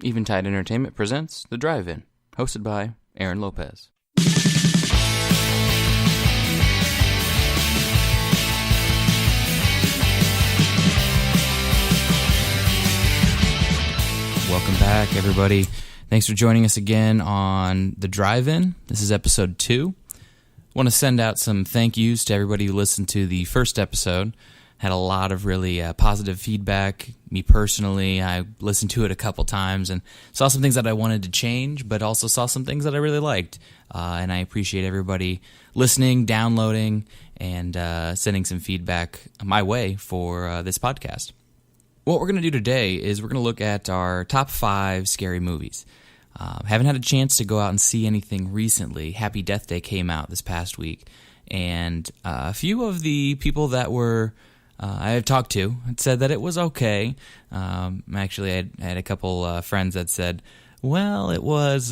Eventide Entertainment presents The Drive-In, hosted by Aaron Lopez. Welcome back, everybody. Thanks for joining us again on The Drive-In. This is episode 2. I want to send out some thank yous to everybody who listened to the first episode. Had a lot of really positive feedback. Me personally, I listened to it a couple times and saw some things that I wanted to change, but also saw some things that I really liked. And I appreciate everybody listening, downloading, and sending some feedback my way for this podcast. What we're going to do today is we're going to look at our top 5 scary movies. Haven't had a chance to go out and see anything recently. Happy Death Day came out this past week, and a few of the people that were I have talked to had said that it was okay. Actually, I had a couple friends that said, "Well, it was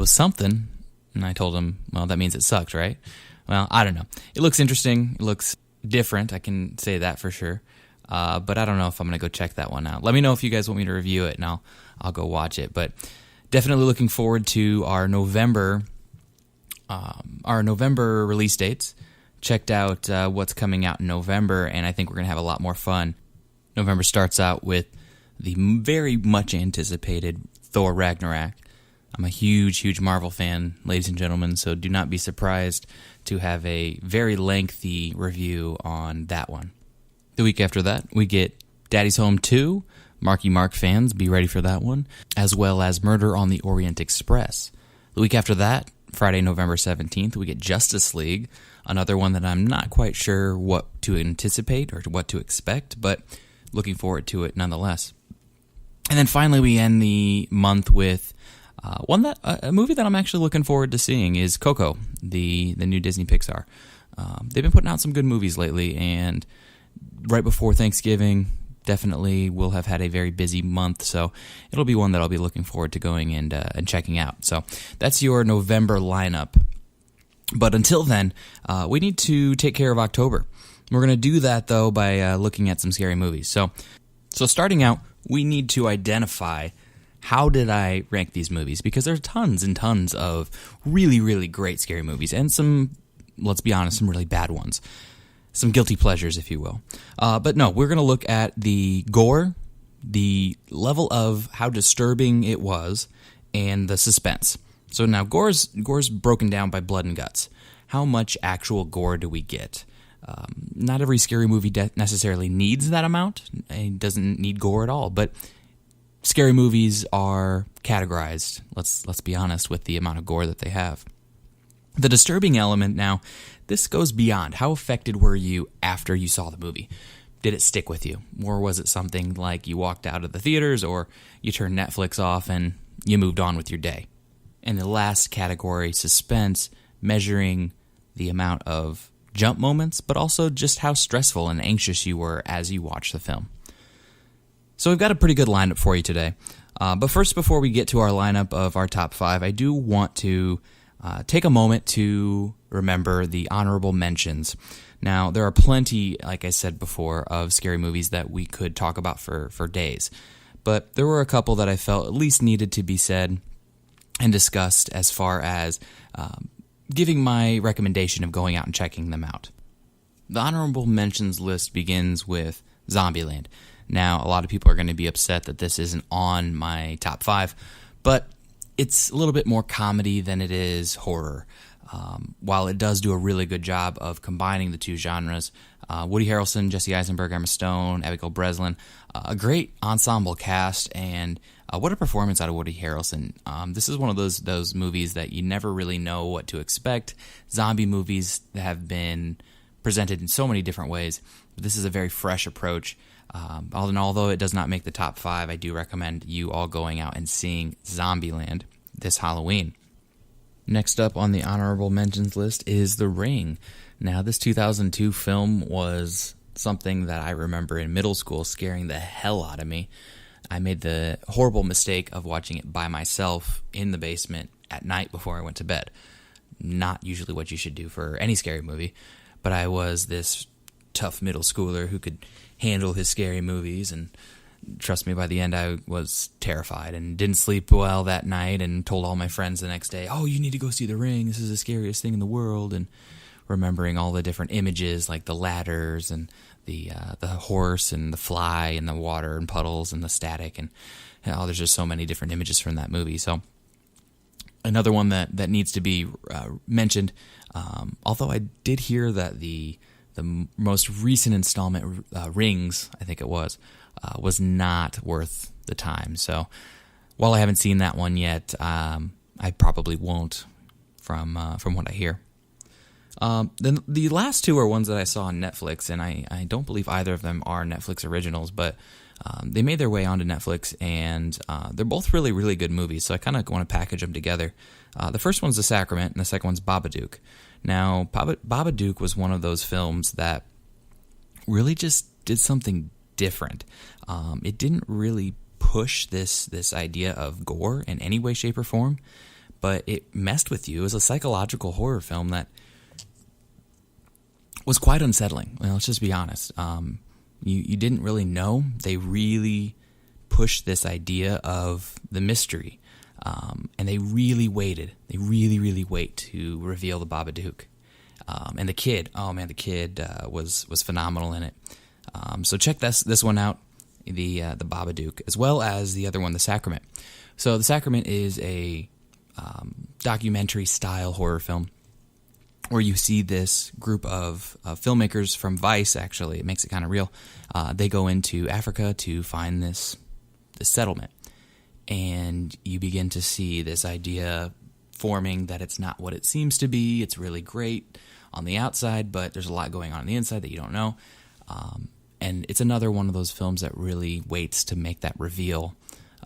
something," and I told them, "Well, that means it sucked, right?" Well, I don't know. It looks interesting. It looks different. I can say that for sure. But I don't know if I'm going to go check that one out. Let me know if you guys want me to review it, and I'll go watch it. But definitely looking forward to our November release dates. Checked out what's coming out in November, and I think we're going to have a lot more fun. November starts out with the very much anticipated Thor Ragnarok. I'm a huge Marvel fan, ladies and gentlemen, so do not be surprised to have a very lengthy review on that one. The week after that, we get Daddy's Home 2. Marky Mark fans, be ready for that one, as well as Murder on the Orient Express. The week after that, Friday, November 17th, we get Justice League, another one that I'm not quite sure what to anticipate or what to expect, but looking forward to it nonetheless. And then finally, we end the month with a movie that I'm actually looking forward to seeing is Coco, the new Disney Pixar. They've been putting out some good movies lately, and right before Thanksgiving, definitely will have had a very busy month, so it'll be one that I'll be looking forward to going and checking out. So that's your November lineup. But until then, we need to take care of October. We're going to do that, though, by looking at some scary movies. So starting out, we need to identify how did I rank these movies, because there's tons and tons of really, really great scary movies, and some, let's be honest, some really bad ones. Some guilty pleasures, if you will. But no, we're going to look at the gore, the level of how disturbing it was, and the suspense. So now, gore's broken down by blood and guts. How much actual gore do we get? Not every scary movie necessarily needs that amount. It doesn't need gore at all. But scary movies are categorized, let's be honest, with the amount of gore that they have. The disturbing element now, this goes beyond. How affected were you after you saw the movie? Did it stick with you? Or was it something like you walked out of the theaters or you turned Netflix off and you moved on with your day? And the last category, suspense, measuring the amount of jump moments, but also just how stressful and anxious you were as you watched the film. So we've got a pretty good lineup for you today. But first, before we get to our lineup of our top 5, I do want to take a moment to remember the honorable mentions. Now, there are plenty, like I said before, of scary movies that we could talk about for days. But there were a couple that I felt at least needed to be said and discussed as far as giving my recommendation of going out and checking them out. The honorable mentions list begins with Zombieland. Now, a lot of people are going to be upset that this isn't on my top 5, but it's a little bit more comedy than it is horror. While it does do a really good job of combining the two genres, Woody Harrelson, Jesse Eisenberg, Emma Stone, Abigail Breslin, a great ensemble cast, and what a performance out of Woody Harrelson. This is one of those movies that you never really know what to expect. Zombie movies have been presented in so many different ways. This is a very fresh approach. Although it does not make the top 5, I do recommend you all going out and seeing Zombieland this Halloween. Next up on the honorable mentions list is The Ring. Now, this 2002 film was something that I remember in middle school scaring the hell out of me. I made the horrible mistake of watching it by myself in the basement at night before I went to bed. Not usually what you should do for any scary movie, but I was this tough middle schooler who could handle his scary movies, and trust me, by the end I was terrified and didn't sleep well that night, and told all my friends the next day, oh, you need to go see The Ring. This is the scariest thing in the world. And remembering all the different images, like the ladders and the horse and the fly and the water and puddles and the static, and there's just so many different images from that movie. So another one that needs to be mentioned, although I did hear that the most recent installment, Rings, I think it was not worth the time. So while I haven't seen that one yet, I probably won't from what I hear. Then the last two are ones that I saw on Netflix, and I don't believe either of them are Netflix originals, but they made their way onto Netflix, and they're both really, really good movies, so I kind of want to package them together. The first one's The Sacrament, and the second one's Babadook. Now, Babadook was one of those films that really just did something different. It didn't really push this idea of gore in any way, shape, or form, but it messed with you. It was a psychological horror film that was quite unsettling. Well, let's just be honest. You didn't really know. They really pushed this idea of the mystery, and they really waited. They really, really wait to reveal the Babadook. And the kid, the kid was phenomenal in it. So check this one out, the Babadook, as well as the other one, The Sacrament. So The Sacrament is a documentary-style horror film where you see this group of filmmakers from Vice. Actually, it makes it kind of real. They go into Africa to find this settlement, and you begin to see this idea forming that it's not what it seems to be. It's really great on the outside, but there's a lot going on the inside that you don't know. And it's another one of those films that really waits to make that reveal,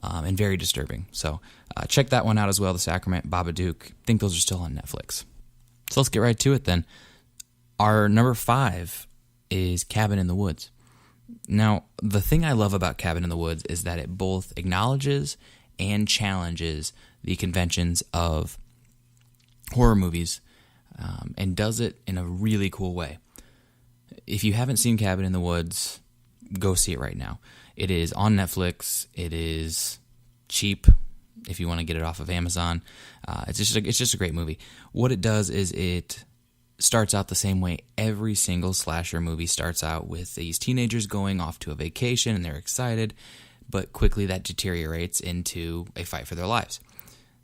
and very disturbing. So check that one out as well, The Sacrament, Babadook. I think those are still on Netflix. So let's get right to it then. Our number 5 is Cabin in the Woods. Now, the thing I love about Cabin in the Woods is that it both acknowledges and challenges the conventions of horror movies, and does it in a really cool way. If you haven't seen Cabin in the Woods, go see it right now. It is on Netflix. It is cheap if you want to get it off of Amazon. It's just a great movie. What it does is it starts out the same way every single slasher movie starts out, with these teenagers going off to a vacation and they're excited, but quickly that deteriorates into a fight for their lives.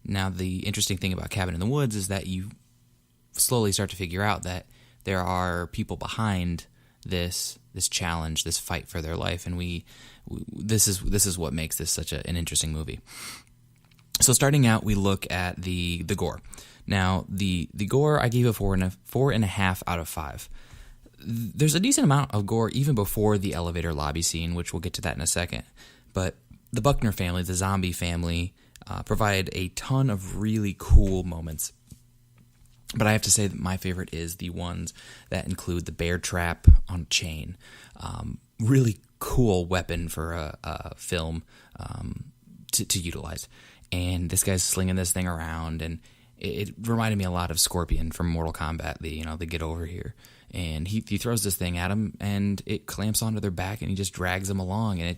Now, the interesting thing about Cabin in the Woods is that you slowly start to figure out that there are people behind this challenge, this fight for their life, and this is what makes this such an interesting movie. So starting out, we look at the gore. Now, the gore, I gave a 4.5 out of 5. There's a decent amount of gore even before the elevator lobby scene, which we'll get to that in a second. But the Buckner family, the zombie family, provide a ton of really cool moments. But I have to say that my favorite is the ones that include the bear trap on a chain. Really cool weapon for a film to utilize. And this guy's slinging this thing around, and it reminded me a lot of Scorpion from Mortal Kombat, the get over here. And he throws this thing at him, and it clamps onto their back, and he just drags them along, and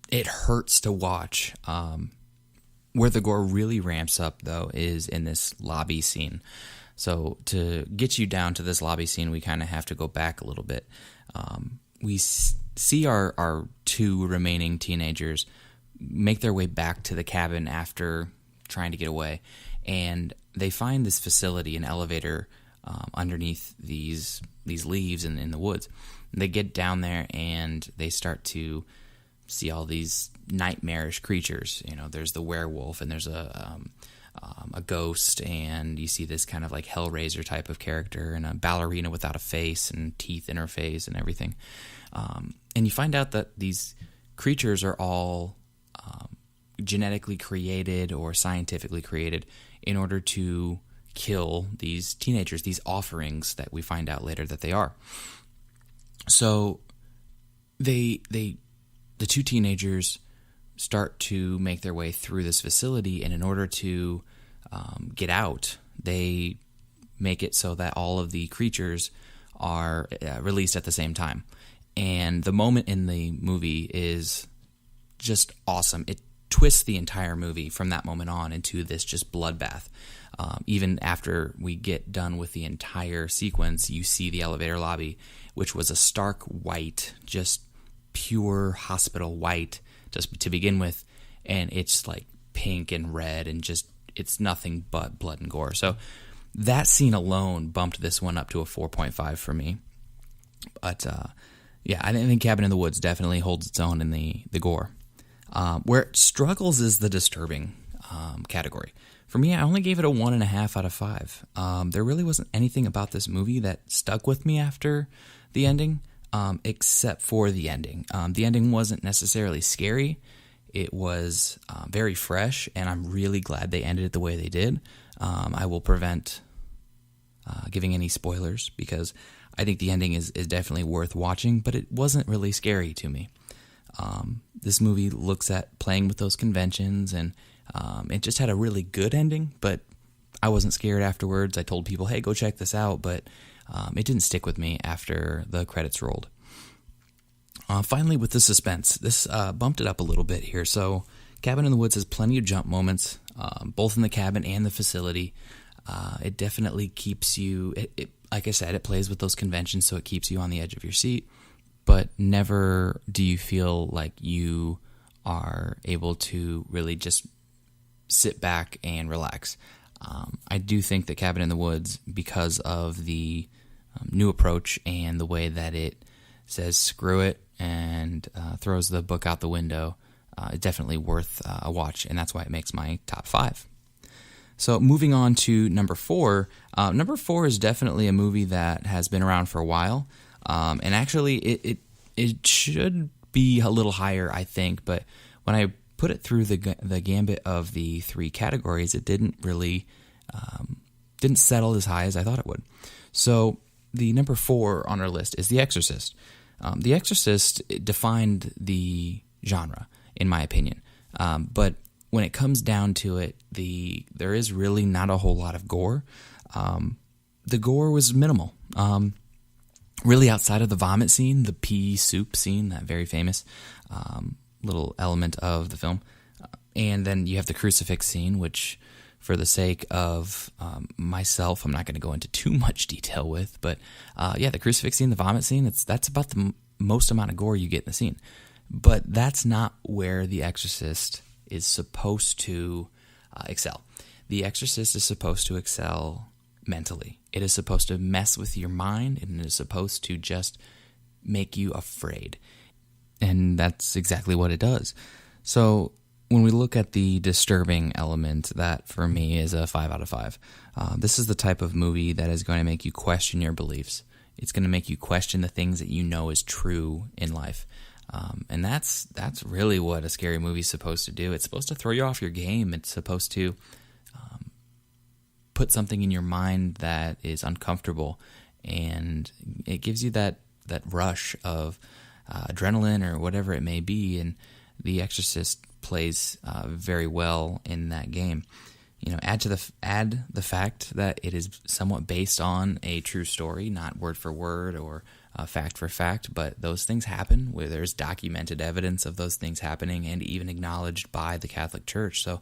it hurts to watch. Where the gore really ramps up, though, is in this lobby scene. So to get you down to this lobby scene, we kind of have to go back a little bit. We see our 2 remaining teenagers make their way back to the cabin after trying to get away, and they find this facility, an elevator underneath these leaves in the woods. And they get down there, and they start to see all these nightmarish creatures. There's the werewolf, and there's a ghost, and you see this kind of like Hellraiser type of character, and a ballerina without a face and teeth in her face and everything. And you find out that these creatures are all genetically created or scientifically created in order to kill these teenagers, these offerings that we find out later that they are. So the 2 teenagers start to make their way through this facility, and in order to get out, they make it so that all of the creatures are released at the same time. And the moment in the movie is just awesome. It twists the entire movie from that moment on into this just bloodbath. Even after we get done with the entire sequence, you see the elevator lobby, which was a stark white, just pure hospital white just to begin with, and it's like pink and red and just it's nothing but blood and gore. So that scene alone bumped this one up to a 4.5 for me. But yeah, I think Cabin in the Woods definitely holds its own in the gore. Where it struggles is the disturbing category. For me, I only gave it a 1.5 out of 5. There really wasn't anything about this movie that stuck with me after the ending, except for the ending. The ending wasn't necessarily scary. It was very fresh, and I'm really glad they ended it the way they did. I will prevent giving any spoilers because I think the ending is definitely worth watching, but it wasn't really scary to me. This movie looks at playing with those conventions, and it just had a really good ending, but I wasn't scared afterwards. I told people, hey, go check this out, but it didn't stick with me after the credits rolled. Finally, with the suspense, this bumped it up a little bit here. So Cabin in the Woods has plenty of jump moments, both in the cabin and the facility. It definitely keeps you, like I said, it plays with those conventions, so it keeps you on the edge of your seat, but never do you feel like you are able to really just sit back and relax. I do think that Cabin in the Woods, because of the new approach and the way that it says screw it and throws the book out the window, it's definitely worth a watch, and that's why it makes my top 5. So moving on to number 4. Number 4 is definitely a movie that has been around for a while, and actually it should be a little higher, I think, but when I put it through the gambit of the 3 categories, it didn't really didn't settle as high as I thought it would. So the number 4 on our list is The Exorcist. The Exorcist defined the genre, in my opinion, but when it comes down to it, there is really not a whole lot of gore. The gore was minimal. Really outside of the vomit scene, the pea soup scene, that very famous little element of the film. And then you have the crucifix scene, which for the sake of myself, I'm not going to go into too much detail with. But yeah, the crucifix scene, the vomit scene, that's about the most amount of gore you get in the scene. But that's not where The Exorcist is supposed to excel. The Exorcist is supposed to excel mentally. It is supposed to mess with your mind, and it is supposed to just make you afraid. And that's exactly what it does. So when we look at the disturbing element, that for me is a 5 out of 5. This is the type of movie that is going to make you question your beliefs. It's going to make you question the things that you know is true in life. And that's really what a scary movie is supposed to do. It's supposed to throw you off your game. It's supposed to put something in your mind that is uncomfortable, and it gives you that rush of adrenaline or whatever it may be, and The Exorcist plays very well in that game. You know, add the fact that it is somewhat based on a true story, not word for word or fact for fact, but those things happen, where there's documented evidence of those things happening and even acknowledged by the Catholic Church. So,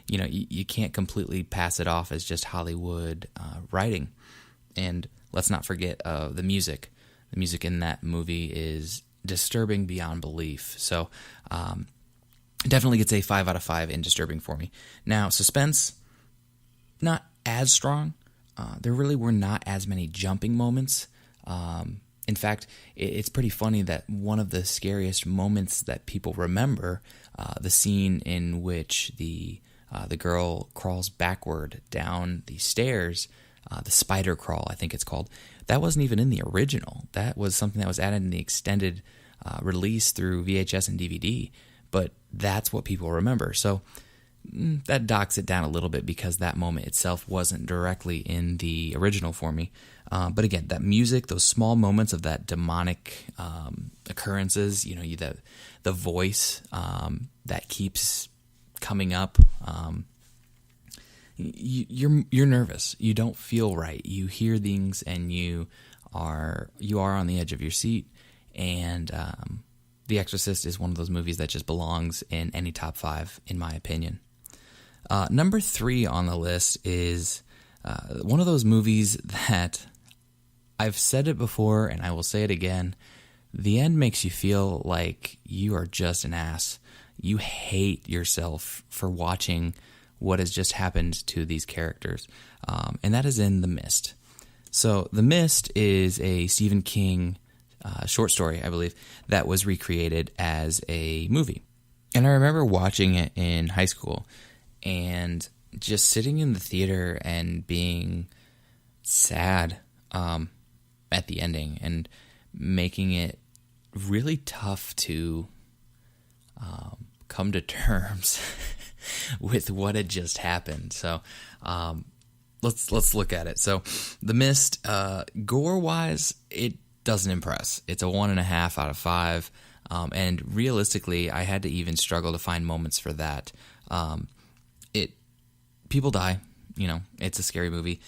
you know, you can't completely pass it off as just Hollywood writing. And let's not forget the music. The music in that movie is disturbing beyond belief. So it definitely gets a 5 out of 5 in disturbing for me. Now, suspense, not as strong. There really were not as many jumping moments. In fact, it's pretty funny that one of the scariest moments that people remember, the scene in which the girl crawls backward down the stairs, the spider crawl, I think it's called. That wasn't even in the original. That was something that was added in the extended release through VHS and DVD. But that's what people remember. So that docks it down a little bit because that moment itself wasn't directly in the original for me. But again, that music, those small moments of that demonic occurrences, you know, the voice that keeps coming up, you're nervous. You don't feel right. You hear things and you are on the edge of your seat, And The Exorcist is one of those movies that just belongs in any top 5, in my opinion. Number 3 on the list is one of those movies that I've said it before and I will say it again. The end makes you feel like you are just an ass. You hate yourself for watching what has just happened to these characters. And that is in The Mist. So The Mist is a Stephen King short story, I believe, that was recreated as a movie. And I remember watching it in high school and just sitting in the theater and being sad at the ending and making it really tough to come to terms with what had just happened. So let's look at it. So The Mist, gore-wise, it doesn't impress. It's a 1.5 out of 5. And realistically, I had to even struggle to find moments for that. People die, it's a scary movie,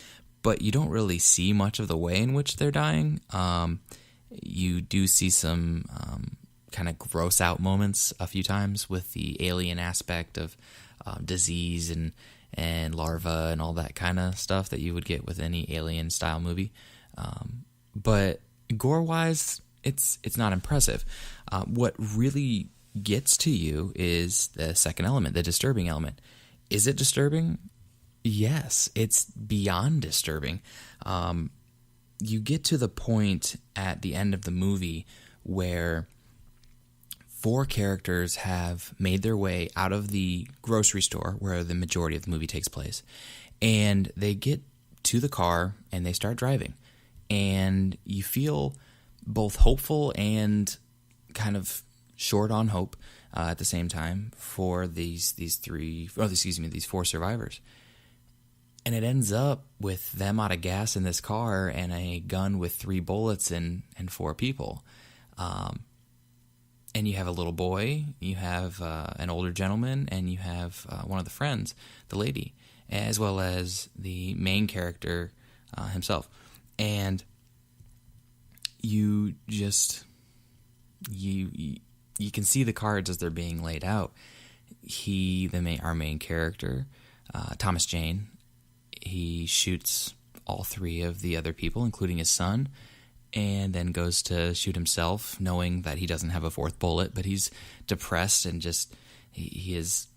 but you don't really see much of the way in which they're dying. You do see some kind of gross out moments a few times with the alien aspect of disease and larva and all that kind of stuff that you would get with any alien style movie. But gore wise, it's not impressive. What really gets to you is the second element, the disturbing element. Is it disturbing? Yes, it's beyond disturbing. You get to the point at the end of the movie where 4 characters have made their way out of the grocery store where the majority of the movie takes place, and they get to the car and they start driving, and you feel both hopeful and kind of short on hope at the same time for these 4 survivors. And it ends up with them out of gas in this car and a gun with 3 bullets and 4 people. And you have a little boy, you have an older gentleman, and you have one of the friends, the lady, as well as the main character himself. And you just you can see the cards as they're being laid out. Our main character, Thomas Jane, he shoots all 3 of the other people, including his son, and then goes to shoot himself, knowing that he doesn't have a 4th bullet, but he's depressed and just he is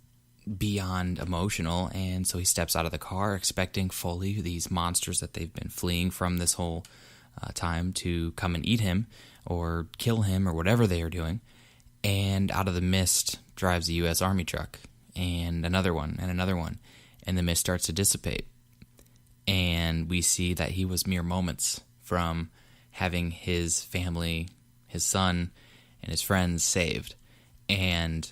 beyond emotional, and so he steps out of the car expecting fully these monsters that they've been fleeing from this whole time to come and eat him or kill him or whatever they are doing. And out of the mist drives a U.S. Army truck, and another one, and the mist starts to dissipate. And we see that he was mere moments from having his family, his son, and his friends saved. And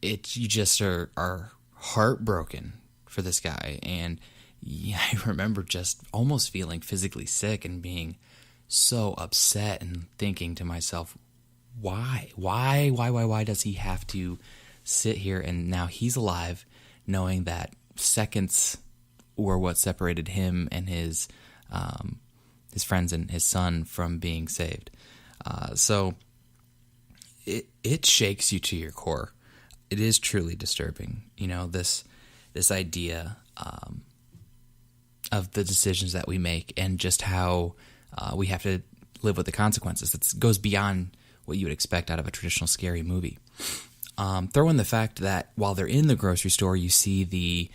you just are heartbroken for this guy. And I remember just almost feeling physically sick and being so upset and thinking to myself, why does he have to sit here and now he's alive, knowing that seconds were what separated him and his friends and his son from being saved. So it shakes you to your core. It is truly disturbing, this idea of the decisions that we make and just how we have to live with the consequences. It goes beyond what you would expect out of a traditional scary movie. Throw in the fact that while they're in the grocery store, you see the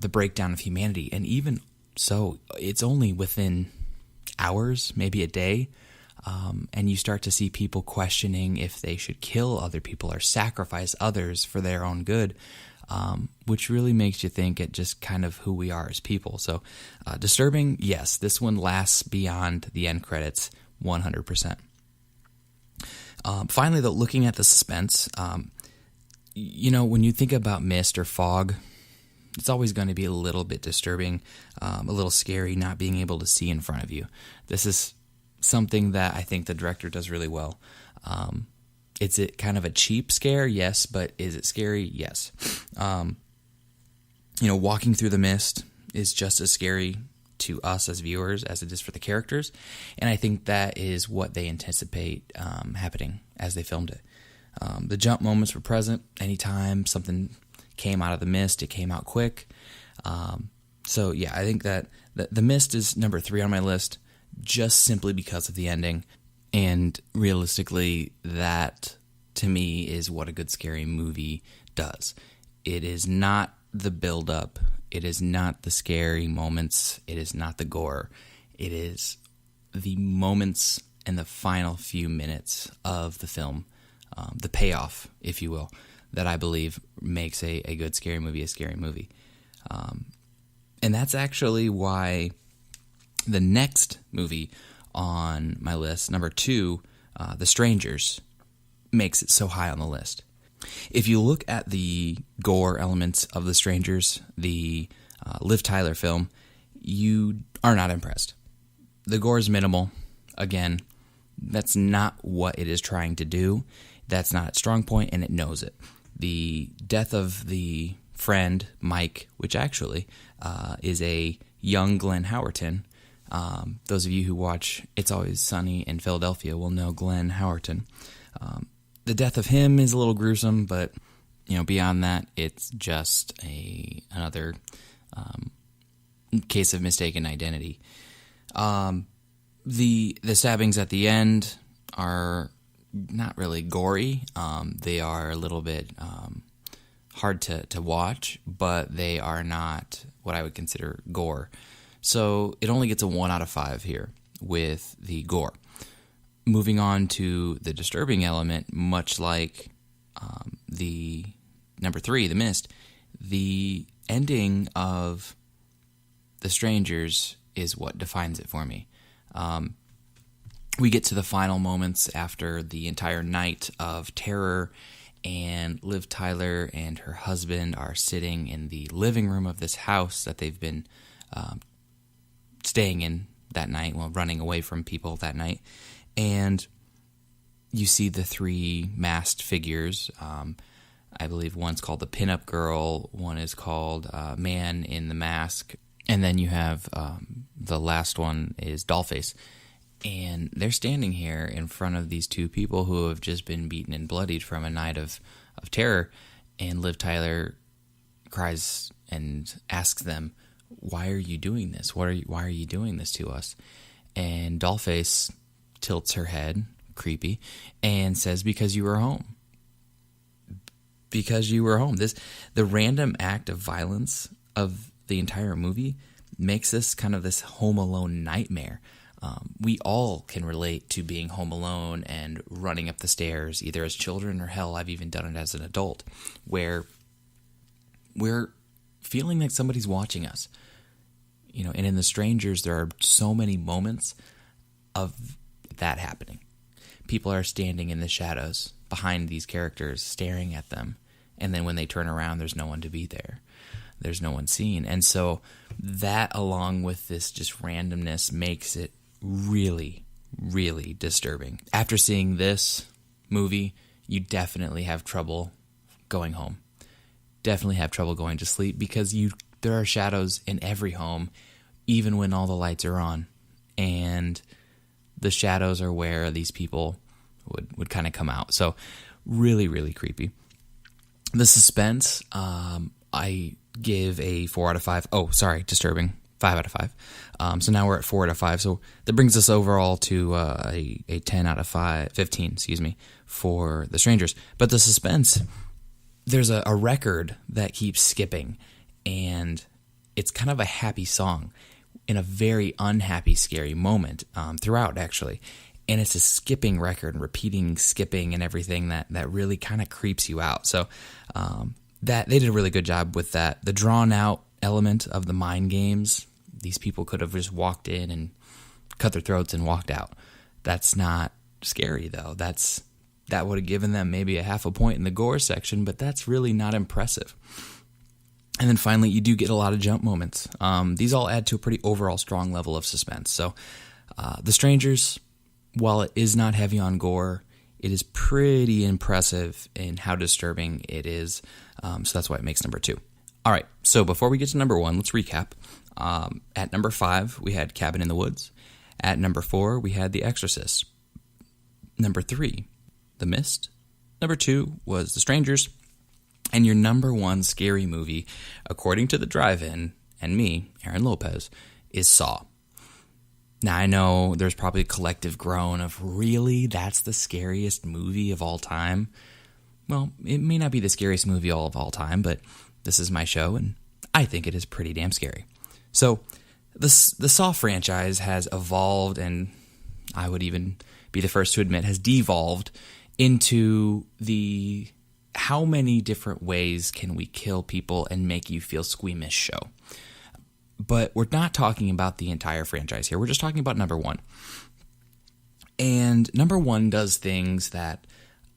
breakdown of humanity, and even so, it's only within hours, maybe a day, and you start to see people questioning if they should kill other people or sacrifice others for their own good, which really makes you think at just kind of who we are as people. So, disturbing, yes, this one lasts beyond the end credits, 100%. Finally, though, looking at the suspense, when you think about mist or fog, it's always going to be a little bit disturbing, a little scary, not being able to see in front of you. This is something that I think the director does really well. It's kind of a cheap scare, yes, but is it scary? Yes. Walking through the mist is just as scary to us as viewers as it is for the characters. And I think that is what they anticipate happening as they filmed it. The jump moments were present. Anytime something came out of the mist, it came out quick. So yeah, I think that the Mist is number 3 on my list, just simply because of the ending. And realistically, that to me is what a good scary movie does. It is not the build-up. It is not the scary moments. It is not the gore. It is the moments and the final few minutes of the film, the payoff, if you will, that I believe makes a good scary movie a scary movie. And that's actually why the next movie on my list, number 2, The Strangers, makes it so high on the list. If you look at the gore elements of The Strangers, the Liv Tyler film, you are not impressed. The gore is minimal. Again, that's not what it is trying to do. That's not its strong point, and it knows it. The death of the friend, Mike, which actually is a young Glenn Howerton. Those of you who watch It's Always Sunny in Philadelphia will know Glenn Howerton. The death of him is a little gruesome, but beyond that, it's just another case of mistaken identity. The stabbings at the end are not really gory. They are a little bit hard to watch, but they are not what I would consider gore. So it only gets a 1 out of 5 here with the gore. Moving on to the disturbing element, much like the number 3, The Mist, the ending of The Strangers is what defines it for me. We get to the final moments after the entire night of terror, and Liv Tyler and her husband are sitting in the living room of this house that they've been staying in that night, running away from people that night. And you see the 3 masked figures. I believe one's called the Pinup Girl, one is called Man in the Mask, and then you have the last one is Dollface. And they're standing here in front of these 2 people who have just been beaten and bloodied from a night of terror. And Liv Tyler cries and asks them, "Why are you doing this? Why are you doing this to us?" And Dollface tilts her head, creepy, and says, "Because you were home. Because you were home." The random act of violence of the entire movie makes this kind of this Home Alone nightmare. We all can relate to being home alone and running up the stairs, either as children or hell, I've even done it as an adult, where we're feeling like somebody's watching us. And in The Strangers, there are so many moments of that happening. People are standing in the shadows behind these characters, staring at them, and then when they turn around, there's no one to be there. There's no one seen. And so that, along with this just randomness, makes it really, really disturbing. After seeing this movie, you definitely have trouble going home. Definitely have trouble going to sleep, because there are shadows in every home, even when all the lights are on. And the shadows are where these people would kind of come out. So really, really creepy. The suspense, I give a 4 out of 5. Oh, sorry, disturbing. 5 out of 5. So now we're at 4 out of 5. So that brings us overall to a 10 out of 15, for The Strangers. But the suspense, there's a record that keeps skipping, and it's kind of a happy song in a very unhappy, scary moment throughout, actually. And it's a skipping record, repeating skipping and everything that really kind of creeps you out. So that they did a really good job with that. The drawn-out element of the mind games, these people could have just walked in and cut their throats and walked out. That's not scary, though. That would have given them maybe a half a point in the gore section, but that's really not impressive. And then finally, you do get a lot of jump moments. These all add to a pretty overall strong level of suspense. So The Strangers, while it is not heavy on gore, it is pretty impressive in how disturbing it is. So that's why it makes number 2. All right, so before we get to number 1, let's recap. At number 5, we had Cabin in the Woods. At number 4, we had The Exorcist. Number 3, The Mist. Number 2 was The Strangers. And your number 1 scary movie, according to the Drive-In and me, Aaron Lopez, is Saw. Now, I know there's probably a collective groan of, really? That's the scariest movie of all time? Well, it may not be the scariest movie of all time, but this is my show, and I think it is pretty damn scary. So, the Saw franchise has evolved, and I would even be the first to admit, has devolved into the how many different ways can we kill people and make you feel squeamish show. But we're not talking about the entire franchise here. We're just talking about number 1. And number 1 does things that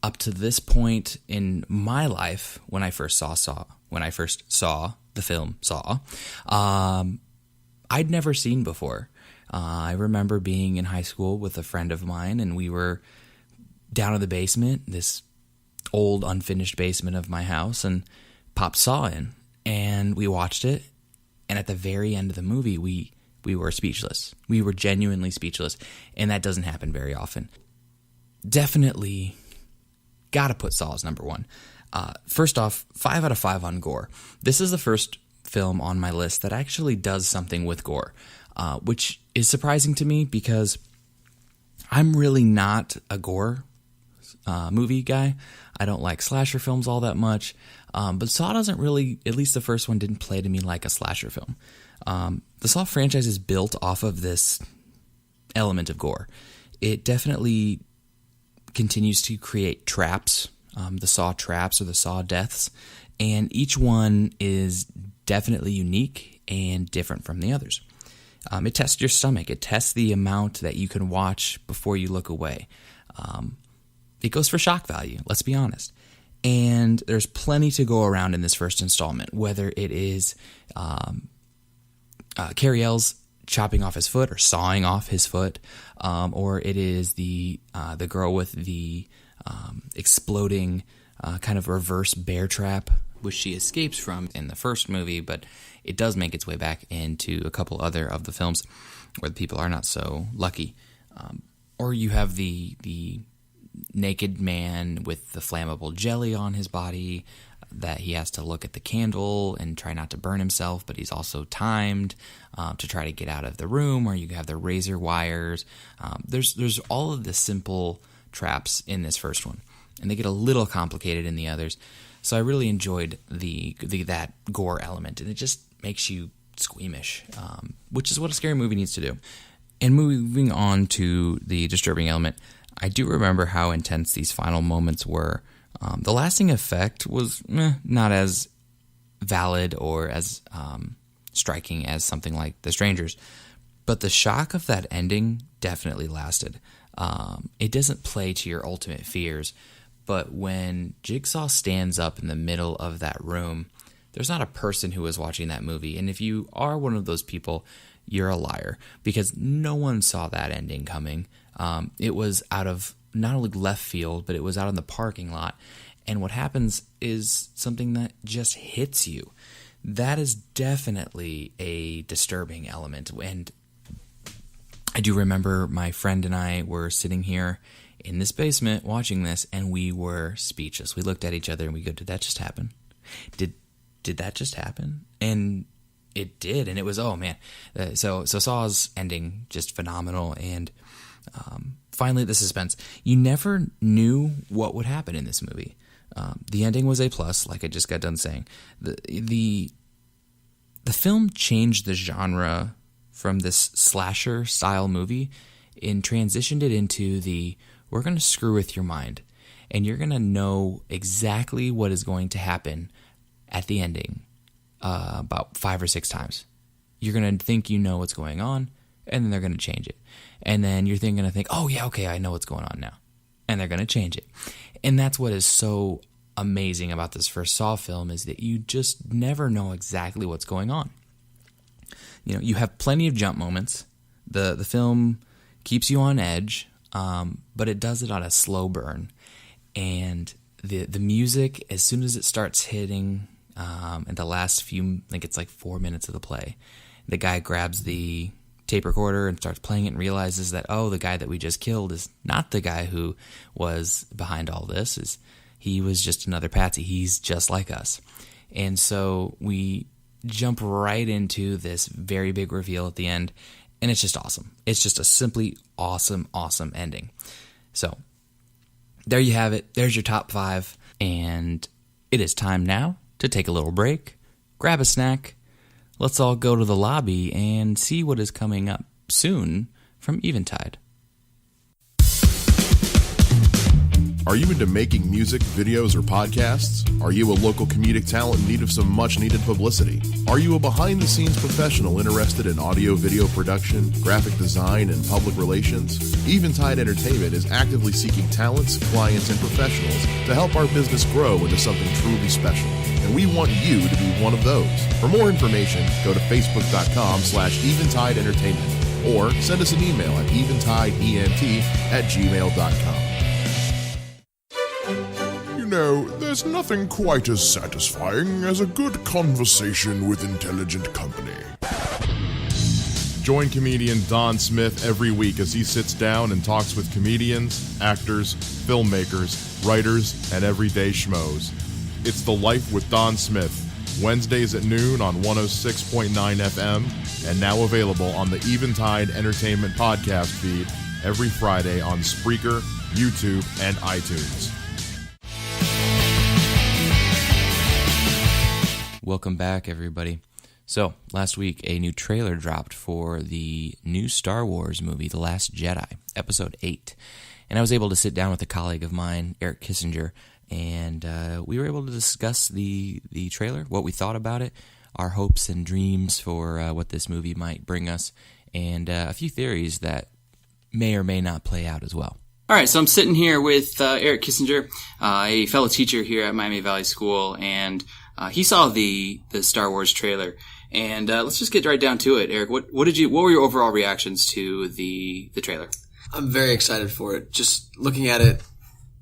up to this point in my life, when I first saw the film Saw, I'd never seen before. I remember being in high school with a friend of mine, and we were down in the basement, this old unfinished basement of my house, and popped Saw in, and we watched it. And at the very end of the movie, we were speechless. We were genuinely speechless, and that doesn't happen very often. Definitely got to put Saw as number 1. First off, 5 out of 5 on gore. This is the first film on my list that actually does something with gore, which is surprising to me because I'm really not a gore movie guy. I don't like slasher films all that much. But Saw doesn't really, at least the first one, didn't play to me like a slasher film. The Saw franchise is built off of this element of gore. It definitely continues to create traps, the Saw traps or the Saw deaths, and each one is definitely unique and different from the others. It tests your stomach. It tests the amount that you can watch before you look away. It goes for shock value, let's be honest. And there's plenty to go around in this first installment, whether it is Carrie Ells chopping off his foot or sawing off his foot, or it is the girl with the exploding kind of reverse bear trap, which she escapes from in the first movie, but it does make its way back into a couple other of the films where the people are not so lucky. Or you have the naked man with the flammable jelly on his body that he has to look at the candle and try not to burn himself, but he's also timed to try to get out of the room, or you have the razor wires. There's all of the simple traps in this first one, and they get a little complicated in the others. So I really enjoyed that gore element, and it just makes you squeamish, which is what a scary movie needs to do. And moving on to the disturbing element, I do remember how intense these final moments were. The lasting effect was not as valid or as striking as something like The Strangers, but the shock of that ending definitely lasted. It doesn't play to your ultimate fears, but when Jigsaw stands up in the middle of that room, there's not a person who was watching that movie, and if you are one of those people, you're a liar, because no one saw that ending coming. It was out of not only left field, but it was out in the parking lot. And what happens is something that just hits you. That is definitely a disturbing element. And I do remember my friend and I were sitting here in this basement watching this, and we were speechless. We looked at each other and we go, did that just happen? Did that just happen? And it did, and it was, oh man. So Saw's ending, just phenomenal. And finally, the suspense. You never knew what would happen in this movie. The ending was A+, like I just got done saying. The film changed the genre from this slasher style movie and transitioned it into we're going to screw with your mind, and you're going to know exactly what is going to happen at the ending about 5 or 6 times. You're going to think you know what's going on, and then they're going to change it. And then you're going to think, oh yeah, okay, I know what's going on now. And they're going to change it. And that's what is so amazing about this first Saw film, is that you just never know exactly what's going on. You know, you have plenty of jump moments. The film keeps you on edge, but it does it on a slow burn. And the music, as soon as it starts hitting in the last few, I think it's like 4 minutes of the play, The guy grabs the tape recorder and starts playing it and realizes that, oh, the guy that we just killed is not the guy who was behind all this. He was just another patsy. He's just like us. And so we jump right into this very big reveal at the end, and it's just awesome. It's just a simply awesome, awesome ending. So there you have it. There's your top 5, and it is time now to take a little break, grab a snack. Let's all go to the lobby and see what is coming up soon from Eventide. Are you into making music, videos, or podcasts? Are you a local comedic talent in need of some much-needed publicity? Are you a behind-the-scenes professional interested in audio-video production, graphic design, and public relations? Eventide Entertainment is actively seeking talents, clients, and professionals to help our business grow into something truly special. And we want you to be one of those. For more information, go to facebook.com/Eventide Entertainment or send us an email at eventideent@gmail.com. You know, there's nothing quite as satisfying as a good conversation with intelligent company. Join comedian Don Smith every week as he sits down and talks with comedians, actors, filmmakers, writers, and everyday schmoes. It's The Life with Don Smith, Wednesdays at noon on 106.9 FM, and now available on the Eventide Entertainment podcast feed every Friday on Spreaker, YouTube, and iTunes. Welcome back, everybody. So, last week, a new trailer dropped for the new Star Wars movie, The Last Jedi, Episode 8. And I was able to sit down with a colleague of mine, Eric Kissinger, and we were able to discuss the trailer, what we thought about it, our hopes and dreams for what this movie might bring us, and a few theories that may or may not play out as well. All right, so I'm sitting here with Eric Kissinger, a fellow teacher here at Miami Valley School, and he saw the Star Wars trailer. And let's just get right down to it, Eric. What were your overall reactions to the trailer? I'm very excited for it. Just looking at it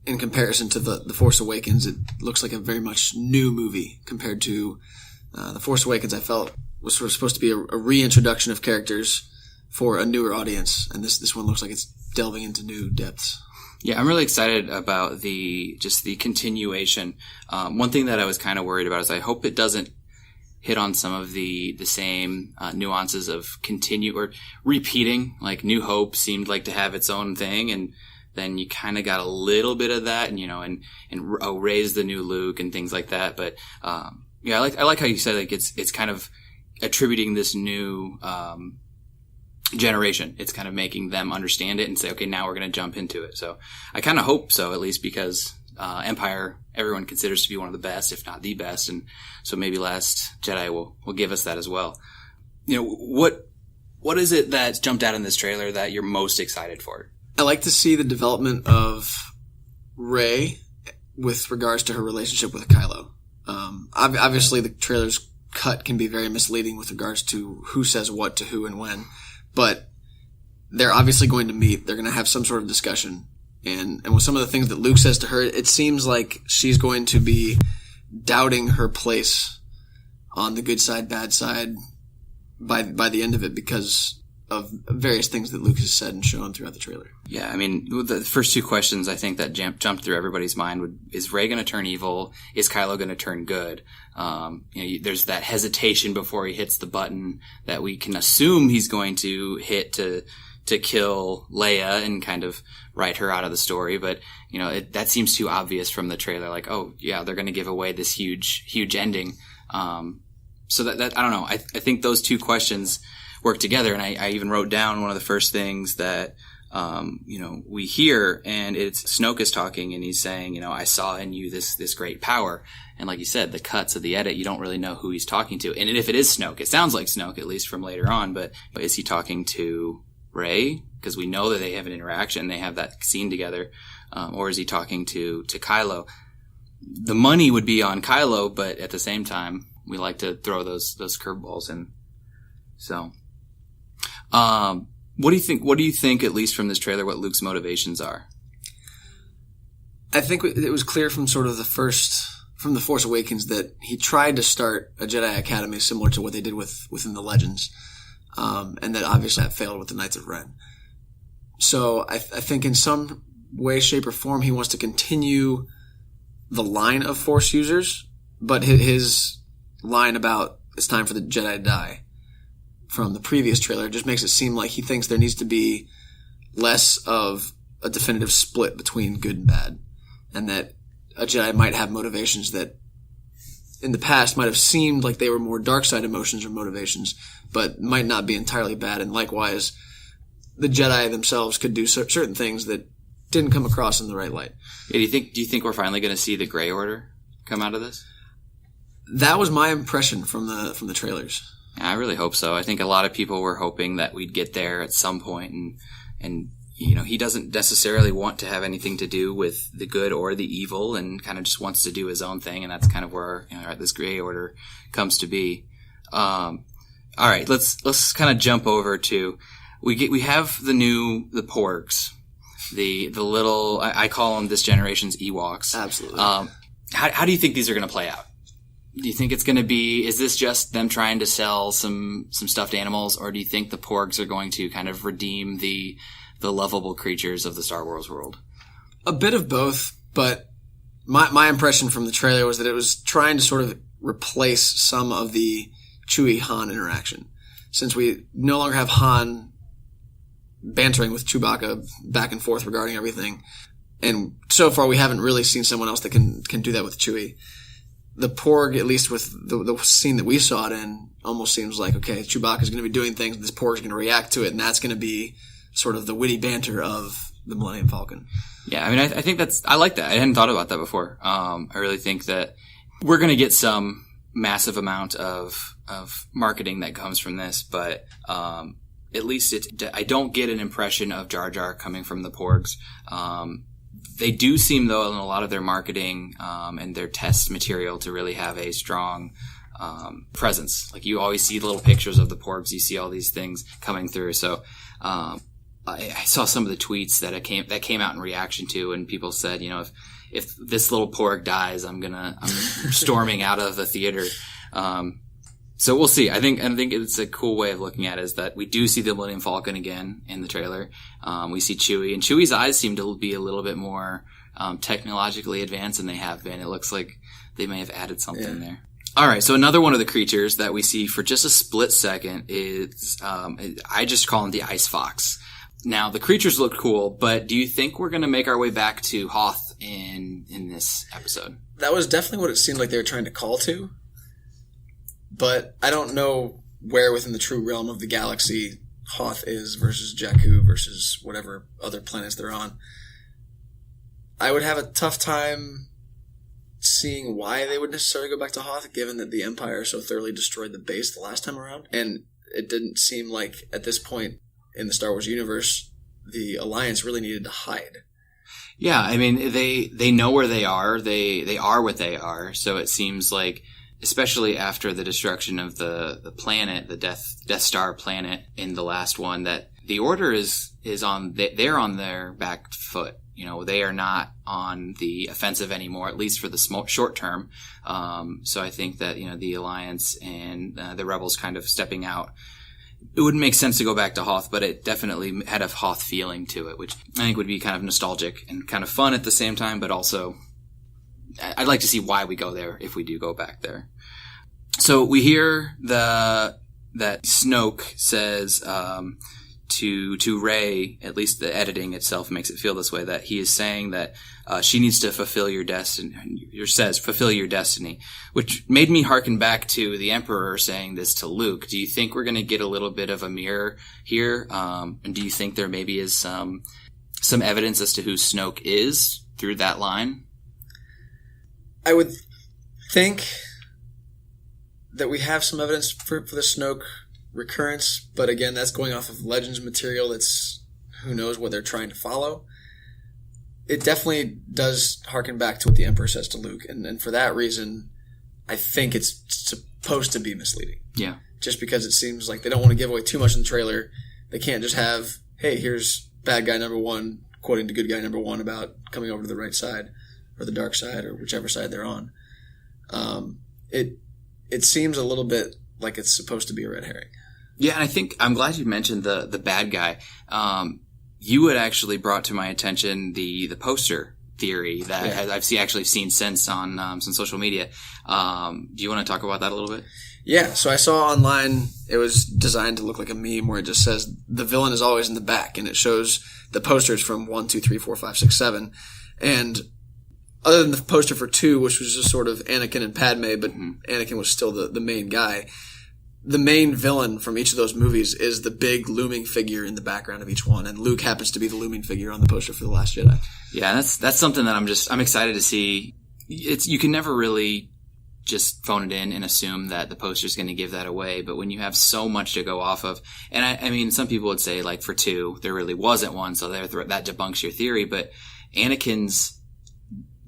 in comparison to the Force Awakens, it looks like a very much new movie compared to the Force Awakens. I felt was sort of supposed to be a reintroduction of characters for a newer audience, and this one looks like it's delving into new depths. Yeah, I'm really excited about the continuation. One thing that I was kind of worried about is I hope it doesn't hit on some of the same nuances of continue or repeating. Like New Hope seemed like to have its own thing, and then you kind of got a little bit of that, and Rey's the new Luke and things like that. But yeah, I like how you said like it's kind of attributing this new generation. It's kind of making them understand it and say, okay, now we're going to jump into it. So I kind of hope so, at least because Empire, everyone considers to be one of the best, if not the best. And so maybe Last Jedi will give us that as well. What is it that's jumped out in this trailer that you're most excited for? I like to see the development of Rey with regards to her relationship with Kylo. Obviously the trailer's cut can be very misleading with regards to who says what to who and when. But they're obviously going to meet. They're going to have some sort of discussion. And with some of the things that Luke says to her, it seems like she's going to be doubting her place on the good side, bad side by the end of it because of various things that Luke has said and shown throughout the trailer. Yeah, I mean, the first two questions I think that jumped through everybody's mind is Rey going to turn evil? Is Kylo going to turn good? There's that hesitation before he hits the button that we can assume he's going to hit to kill Leia and kind of write her out of the story. But, that seems too obvious from the trailer. Like, oh, yeah, they're going to give away this huge, huge ending. So that I don't know. I think those two questions work together. And I even wrote down one of the first things that, we hear, and it's Snoke is talking and he's saying, I saw in you this great power. And like you said, the cuts of the edit, you don't really know who he's talking to. And if it is Snoke, it sounds like Snoke, at least from later on, but is he talking to Rey? Because we know that they have an interaction, they have that scene together. Or is he talking to Kylo? The money would be on Kylo, but at the same time, we like to throw those curveballs in. So, what do you think? What do you think, at least from this trailer, what Luke's motivations are? I think it was clear from sort of the first from The Force Awakens that he tried to start a Jedi Academy similar to what they did within the Legends, and that obviously that failed with the Knights of Ren. So I think in some way, shape, or form he wants to continue the line of Force users, but his line about it's time for the Jedi to die from the previous trailer just makes it seem like he thinks there needs to be less of a definitive split between good and bad, and that a Jedi might have motivations that in the past might have seemed like they were more dark side emotions or motivations, but might not be entirely bad. And likewise, the Jedi themselves could do certain things that didn't come across in the right light. Yeah, do you think we're finally going to see the Grey Order come out of this? That was my impression from the trailers. I really hope so. I think a lot of people were hoping that we'd get there at some point, and you know, he doesn't necessarily want to have anything to do with the good or the evil, and kind of just wants to do his own thing, and that's kind of where, you know, this Grey Order comes to be. All right, let's kind of jump over to we have the Porgs, the little, I call them this generation's Ewoks. Absolutely. How do you think these are going to play out? Do you think it's going to be, is this just them trying to sell some stuffed animals, or do you think the Porgs are going to kind of redeem the lovable creatures of the Star Wars world? A bit of both, but my impression from the trailer was that it was trying to sort of replace some of the Chewie-Han interaction. Since we no longer have Han bantering with Chewbacca back and forth regarding everything, and so far we haven't really seen someone else that can do that with Chewie. The Porg, at least with the scene that we saw it in, almost seems like, okay, Chewbacca's going to be doing things, and this Porg's going to react to it, and that's going to be sort of the witty banter of the Millennium Falcon. Yeah, I mean, I think I like that. I hadn't thought about that before. I really think that we're going to get some massive amount of marketing that comes from this, but at least I don't get an impression of Jar Jar coming from the Porgs. They do seem, though, in a lot of their marketing and their test material to really have a strong presence. Like, you always see little pictures of the Porgs. You see all these things coming through. So I saw some of the tweets that came out in reaction to, and people said, you know, if this little Porg dies, I'm storming out of the theater. So we'll see. I think it's a cool way of looking at it, is that we do see the Millennium Falcon again in the trailer. We see Chewie, and Chewie's eyes seem to be a little bit more technologically advanced than they have been. It looks like they may have added something there. All right, so another one of the creatures that we see for just a split second is, I just call him the Ice Fox. Now, the creatures look cool, but do you think we're going to make our way back to Hoth in this episode? That was definitely what it seemed like they were trying to call to. But I don't know where within the true realm of the galaxy Hoth is versus Jakku versus whatever other planets they're on. I would have a tough time seeing why they would necessarily go back to Hoth, given that the Empire so thoroughly destroyed the base the last time around. And it didn't seem like, at this point in the Star Wars universe, the Alliance really needed to hide. Yeah, I mean, they know where they are. They are what they are. So it seems like, especially after the destruction of the planet, the Death Star planet in the last one, that the Order is on, they're on their back foot. You know, they are not on the offensive anymore, at least for the short term. So I think that, you know, the Alliance and the Rebels kind of stepping out, it wouldn't make sense to go back to Hoth, but it definitely had a Hoth feeling to it, which I think would be kind of nostalgic and kind of fun at the same time, but also I'd like to see why we go there if we do go back there. So we hear that Snoke says to Rey, at least the editing itself makes it feel this way, that he is saying that she needs to fulfill your destiny, fulfill your destiny, which made me hearken back to the Emperor saying this to Luke. Do you think we're going to get a little bit of a mirror here? And do you think there maybe is some evidence as to who Snoke is through that line? I would think that we have some evidence for the Snoke recurrence, but again, that's going off of Legends material. That's who knows what they're trying to follow. It definitely does harken back to what the Emperor says to Luke, and for that reason, I think it's supposed to be misleading. Yeah. Just because it seems like they don't want to give away too much in the trailer. They can't just have, hey, here's bad guy number one quoting to good guy number one about coming over to the right side or the dark side or whichever side they're on. It seems a little bit like it's supposed to be a red herring. Yeah, and I think I'm glad you mentioned the bad guy. You had actually brought to my attention the poster theory that I've actually seen since on some social media. Do you want to talk about that a little bit? Yeah, so I saw online, it was designed to look like a meme where it just says the villain is always in the back, and it shows the posters from 1, 2, 3, 4, 5, 6, 7. And other than the poster for 2, which was just sort of Anakin and Padme, but Anakin was still the main guy, the main villain from each of those movies is the big looming figure in the background of each one, and Luke happens to be the looming figure on the poster for The Last Jedi. Yeah, that's something that I'm excited to see. You can never really just phone it in and assume that the poster is going to give that away. But when you have so much to go off of, and I mean, some people would say like for 2, there really wasn't one, so that debunks your theory. But Anakin's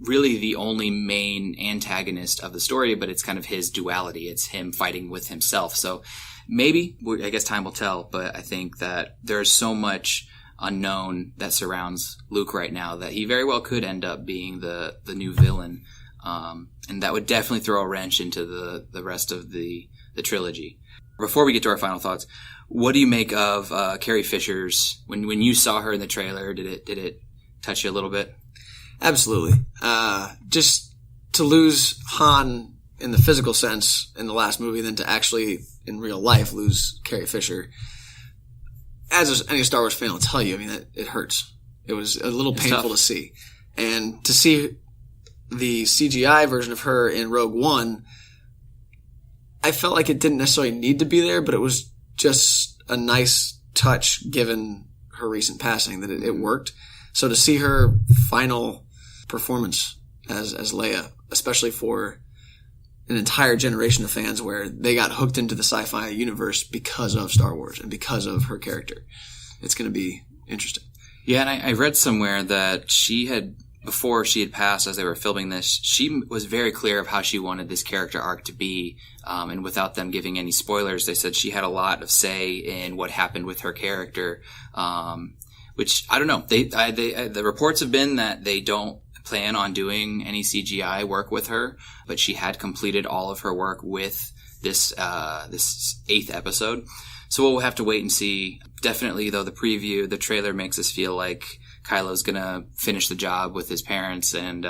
really the only main antagonist of the story, but it's kind of his duality. It's him fighting with himself. So maybe, I guess time will tell, but I think that there's so much unknown that surrounds Luke right now that he very well could end up being the new villain. And that would definitely throw a wrench into the rest of the trilogy. Before we get to our final thoughts, what do you make of Carrie Fisher's, when you saw her in the trailer, did it touch you a little bit? Absolutely. Just to lose Han in the physical sense in the last movie, then to actually in real life lose Carrie Fisher, as any Star Wars fan will tell you, I mean, it hurts. It was a little painful to see. And to see the CGI version of her in Rogue One, I felt like it didn't necessarily need to be there, but it was just a nice touch given her recent passing that it worked. So to see her final performance as Leia, especially for an entire generation of fans where they got hooked into the sci-fi universe because of Star Wars and because of her character, it's going to be interesting. Yeah, and I read somewhere that before she had passed, as they were filming this, she was very clear of how she wanted this character arc to be. And without them giving any spoilers, they said she had a lot of say in what happened with her character. Which, I don't know. The reports have been that they don't plan on doing any CGI work with her, but she had completed all of her work with this 8th episode. So we'll have to wait and see. Definitely, though, the trailer makes us feel like Kylo's gonna finish the job with his parents, and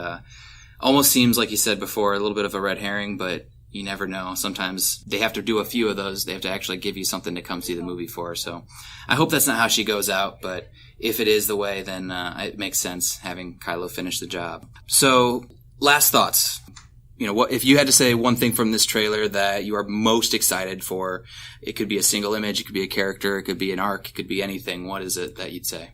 almost seems, like you said before, a little bit of a red herring, but you never know. Sometimes they have to do a few of those. They have to actually give you something to come see the movie for. So I hope that's not how she goes out, but if it is the way, then it makes sense having Kylo finish the job. So last thoughts. What if you had to say one thing from this trailer that you are most excited for? It could be a single image, it could be a character, it could be an arc, it could be anything. What is it that you'd say?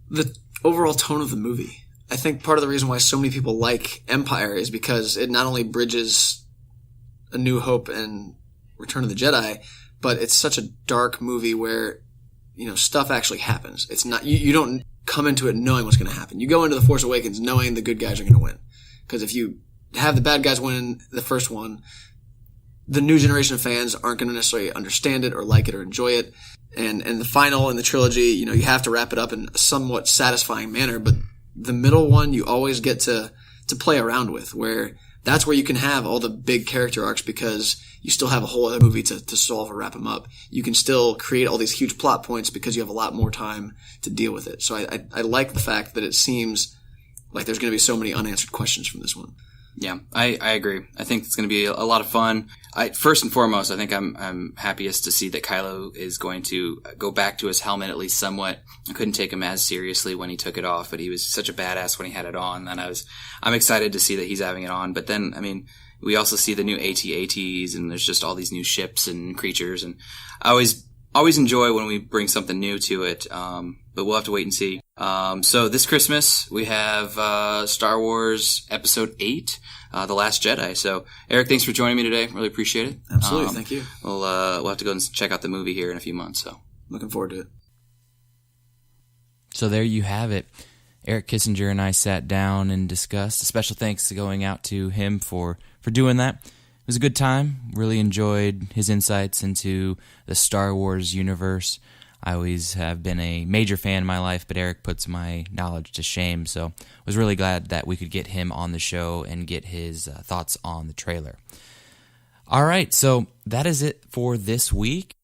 The overall tone of the movie. I think part of the reason why so many people like Empire is because it not only bridges A New Hope and Return of the Jedi, but it's such a dark movie where, stuff actually happens. It's not, you don't come into it knowing what's going to happen. You go into The Force Awakens knowing the good guys are going to win. Because if you have the bad guys win the first one, the new generation of fans aren't going to necessarily understand it or like it or enjoy it. And the final in the trilogy, you have to wrap it up in a somewhat satisfying manner, but the middle one you always get to play around with, where that's where you can have all the big character arcs because you still have a whole other movie to solve or wrap them up. You can still create all these huge plot points because you have a lot more time to deal with it. So I like the fact that it seems like there's going to be so many unanswered questions from this one. Yeah, I agree. I think it's going to be a lot of fun. First and foremost, I think I'm happiest to see that Kylo is going to go back to his helmet at least somewhat. I couldn't take him as seriously when he took it off, but he was such a badass when he had it on. And I'm excited to see that he's having it on. But then, we also see the new AT-ATs, and there's just all these new ships and creatures. And I always enjoy when we bring something new to it. But we'll have to wait and see. So this Christmas, we have Star Wars Episode 8, The Last Jedi. So, Eric, thanks for joining me today. Really appreciate it. Absolutely. Thank you. We'll have to go and check out the movie here in a few months. So, looking forward to it. So there you have it. Eric Kissinger and I sat down and discussed. A special thanks to going out to him for doing that. It was a good time. Really enjoyed his insights into the Star Wars universe. I always have been a major fan in my life, but Eric puts my knowledge to shame, so I was really glad that we could get him on the show and get his thoughts on the trailer. All right, so that is it for this week.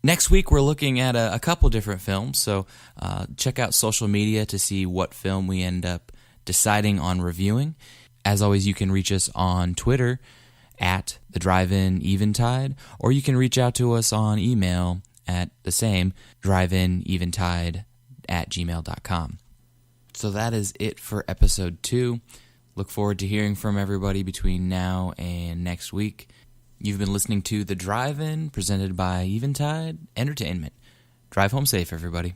Next week, we're looking at a couple different films, so check out social media to see what film we end up deciding on reviewing. As always, you can reach us on Twitter at the Drive-In Eventide, or you can reach out to us on email at the same drivein-eventide@gmail.com. So that is it for episode 2. Look forward to hearing from everybody between now and next week. You've been listening to The Drive-In, presented by Eventide Entertainment. Drive home safe, everybody.